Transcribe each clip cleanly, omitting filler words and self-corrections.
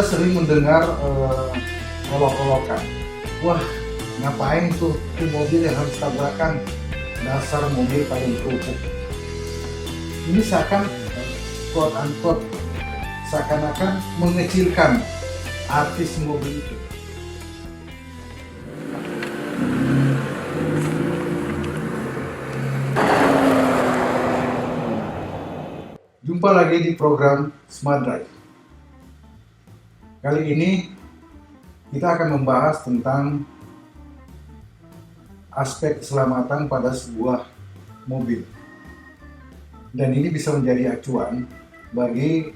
Kita sering mendengar olok-olokan. Wah, ngapain tuh mobil yang harus tabrakan? Dasar mobil paling kerupuk. Ini seakan quote unquote seakan-akan mengecilkan artis mobil itu. Jumpa lagi di program Smart Drive. Kali ini kita akan membahas tentang aspek keselamatan pada sebuah mobil. Dan ini bisa menjadi acuan bagi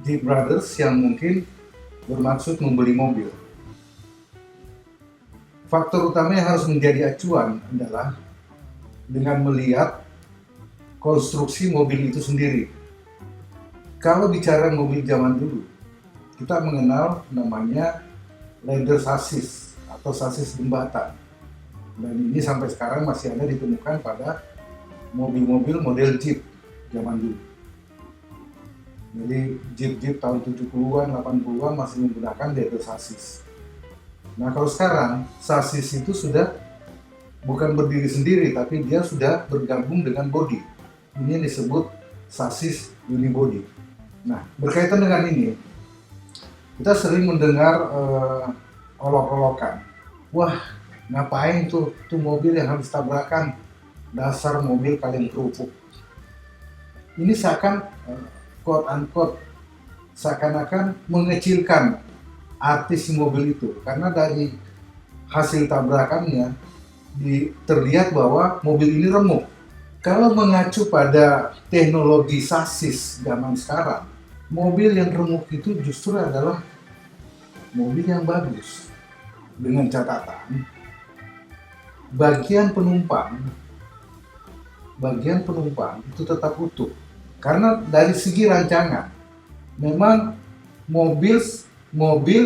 Jeep Brothers yang mungkin bermaksud membeli mobil. Faktor utama yang harus menjadi acuan adalah dengan melihat konstruksi mobil itu sendiri. Kalau bicara mobil zaman dulu, kita mengenal namanya leather chassis atau sasis jembatan. Dan ini sampai sekarang masih ada ditemukan pada mobil-mobil model Jeep zaman dulu. Jadi Jeep tahun 70-an, 80-an masih menggunakan leather chassis. Nah kalau sekarang, sasis itu sudah bukan berdiri sendiri, tapi dia sudah bergabung dengan bodi. Ini yang disebut sasis unibody. Nah, berkaitan dengan ini, kita sering mendengar olok-olokan. Wah, ngapain tuh mobil yang harus tabrakan? Dasar mobil kalian kerupuk. Ini seakan quote unquote seakan-akan mengecilkan artis mobil itu, karena dari hasil tabrakannya terlihat bahwa mobil ini remuk. Kalau mengacu pada teknologi sasis zaman sekarang, mobil yang remuk itu justru adalah mobil yang bagus. Dengan catatan, bagian penumpang itu tetap utuh. Karena dari segi rancangan, memang mobil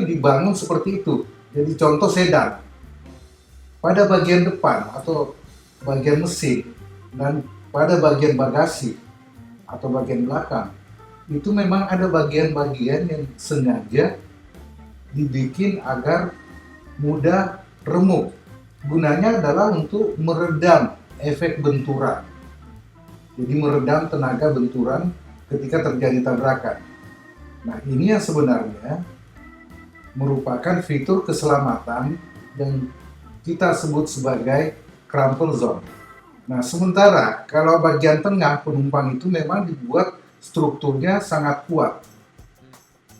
dibangun seperti itu. Jadi contoh sedan. Pada bagian depan atau bagian mesin dan pada bagian bagasi atau bagian belakang itu memang ada bagian-bagian yang sengaja dibikin agar mudah remuk. Gunanya adalah untuk meredam efek benturan. Jadi meredam tenaga benturan ketika terjadi tabrakan. Nah, ini yang sebenarnya merupakan fitur keselamatan yang kita sebut sebagai crumple zone. Nah, sementara kalau bagian tengah penumpang itu memang dibuat strukturnya sangat kuat.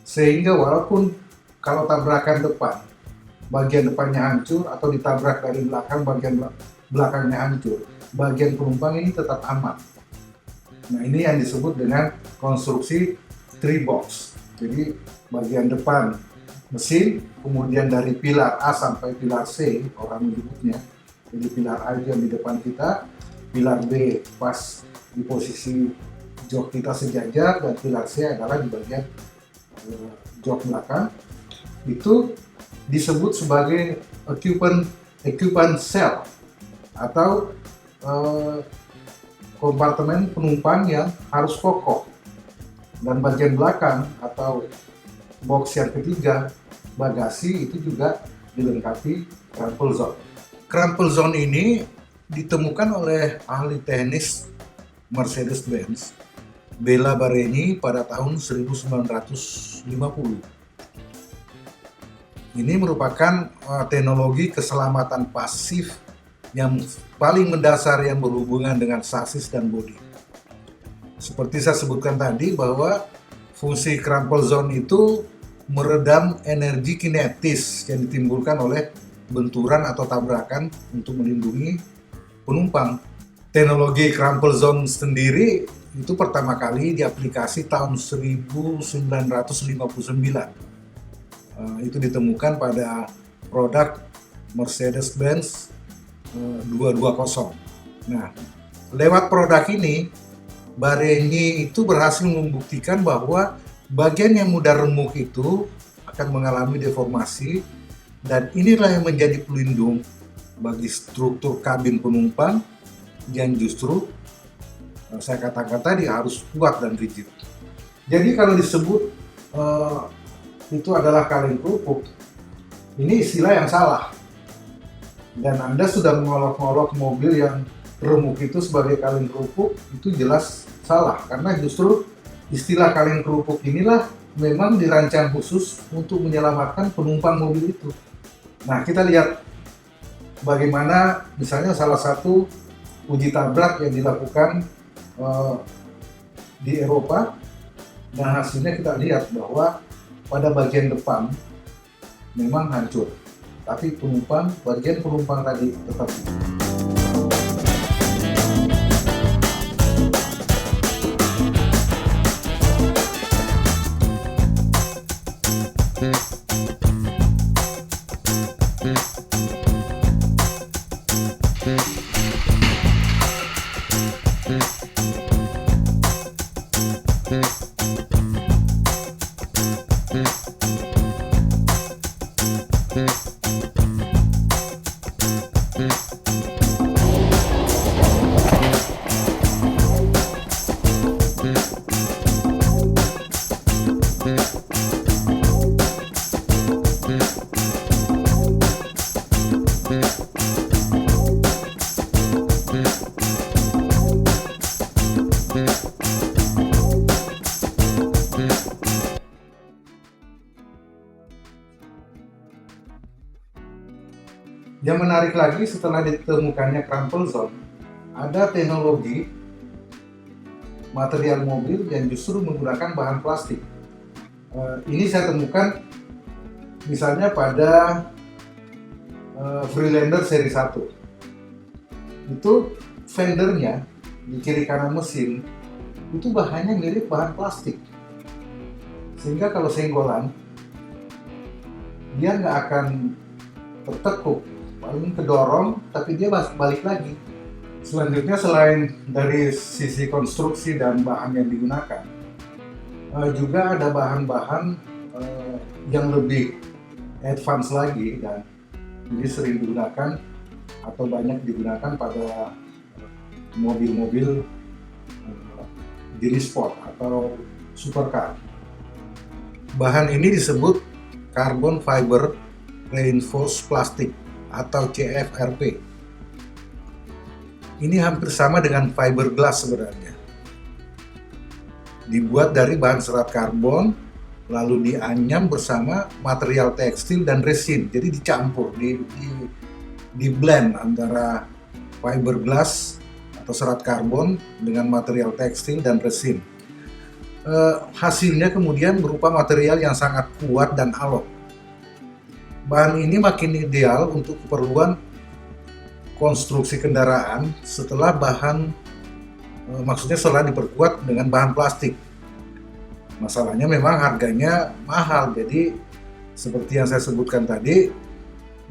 Sehingga walaupun kalau tabrakan depan, bagian depannya hancur atau ditabrak dari belakang, bagian belakangnya hancur, bagian penumpang ini tetap aman. Nah, ini yang disebut dengan konstruksi three box. Jadi bagian depan mesin, kemudian dari pilar A sampai pilar C, orang menyebutnya. Jadi pilar A yang di depan kita, pilar B pas di posisi jok kita sejajar, dan pilar C adalah di bagian jok belakang. Itu disebut sebagai occupant cell atau kompartemen penumpang yang harus kokoh. Dan bagian belakang atau box yang ketiga, bagasi, itu juga dilengkapi crumple zone. Crumple zone ini ditemukan oleh ahli teknis Mercedes-Benz, Bela Bareni, pada tahun 1950. Ini merupakan teknologi keselamatan pasif yang paling mendasar yang berhubungan dengan sasis dan bodi. Seperti saya sebutkan tadi bahwa fungsi crumple zone itu meredam energi kinetis yang ditimbulkan oleh benturan atau tabrakan untuk melindungi penumpang. Teknologi crumple zone sendiri itu pertama kali diaplikasi tahun 1959. Itu ditemukan pada produk Mercedes-Benz 220. Nah, lewat produk ini, Bareni itu berhasil membuktikan bahwa bagian yang mudah remuk itu akan mengalami deformasi, dan inilah yang menjadi pelindung bagi struktur kabin penumpang yang justru saya katakan tadi harus kuat dan rigid. Jadi kalau disebut itu adalah kaleng kerupuk, ini istilah yang salah. Dan Anda sudah mengolok-olok mobil yang remuk itu sebagai kaleng kerupuk, itu jelas salah. Karena justru istilah kaleng kerupuk inilah memang dirancang khusus untuk menyelamatkan penumpang mobil itu. Nah, kita lihat bagaimana misalnya salah satu uji tabrak yang dilakukan di Eropa, dan hasilnya kita lihat bahwa pada bagian depan memang hancur, tapi bagian penumpang tadi tetap hidup. Yang menarik lagi, setelah ditemukannya crumple zone, ada teknologi material mobil yang justru menggunakan bahan plastik. Ini saya temukan misalnya pada Freelander seri 1. Itu fendernya di kiri kanan mesin itu bahannya mirip bahan plastik, sehingga kalau senggolan dia nggak akan tertekuk, paling kedorong, tapi dia balik lagi. Selanjutnya, selain dari sisi konstruksi dan bahan yang digunakan, juga ada bahan-bahan yang lebih advance lagi, dan ini sering digunakan atau banyak digunakan pada mobil-mobil jenis sport atau supercar. Bahan ini disebut carbon fiber reinforced plastic atau CFRP. Ini hampir sama dengan fiberglass sebenarnya. Dibuat dari bahan serat karbon, lalu dianyam bersama material tekstil dan resin. Jadi dicampur, di blend antara fiberglass atau serat karbon dengan material tekstil dan resin. Hasilnya kemudian berupa material yang sangat kuat dan alot. Bahan ini makin ideal untuk keperluan konstruksi kendaraan setelah setelah diperkuat dengan bahan plastik. Masalahnya memang harganya mahal, jadi seperti yang saya sebutkan tadi,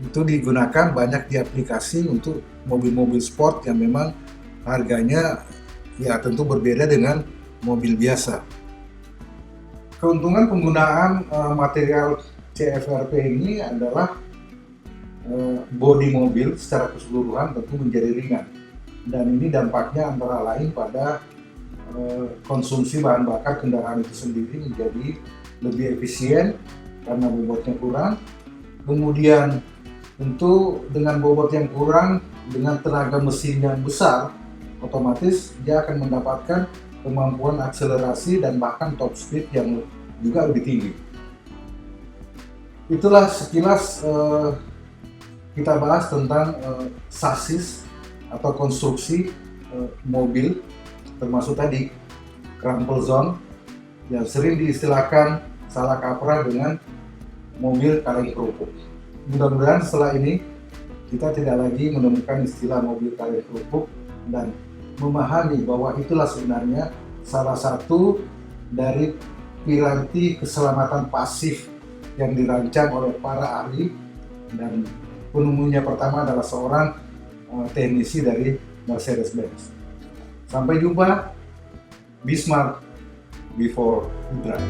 itu digunakan banyak di aplikasi untuk mobil-mobil sport yang memang harganya ya tentu berbeda dengan mobil biasa. Keuntungan penggunaan material CFRP ini adalah bodi mobil secara keseluruhan tentu menjadi ringan, dan ini dampaknya antara lain pada konsumsi bahan bakar kendaraan itu sendiri menjadi lebih efisien karena bobotnya kurang. Kemudian tentu dengan bobot yang kurang, dengan tenaga mesin yang besar, otomatis dia akan mendapatkan kemampuan akselerasi dan bahkan top speed yang juga lebih tinggi. Itulah sekilas kita bahas tentang sasis atau konstruksi mobil, termasuk tadi crumple zone yang sering diistilahkan salah kaprah dengan mobil kaleng kerupuk. Mudah-mudahan setelah ini kita tidak lagi menemukan istilah mobil kaleng kerupuk dan memahami bahwa itulah sebenarnya salah satu dari piranti keselamatan pasif yang dirancang oleh para ahli, dan penemunya pertama adalah seorang teknisi dari Mercedes-Benz. Sampai jumpa, be smart before you drive.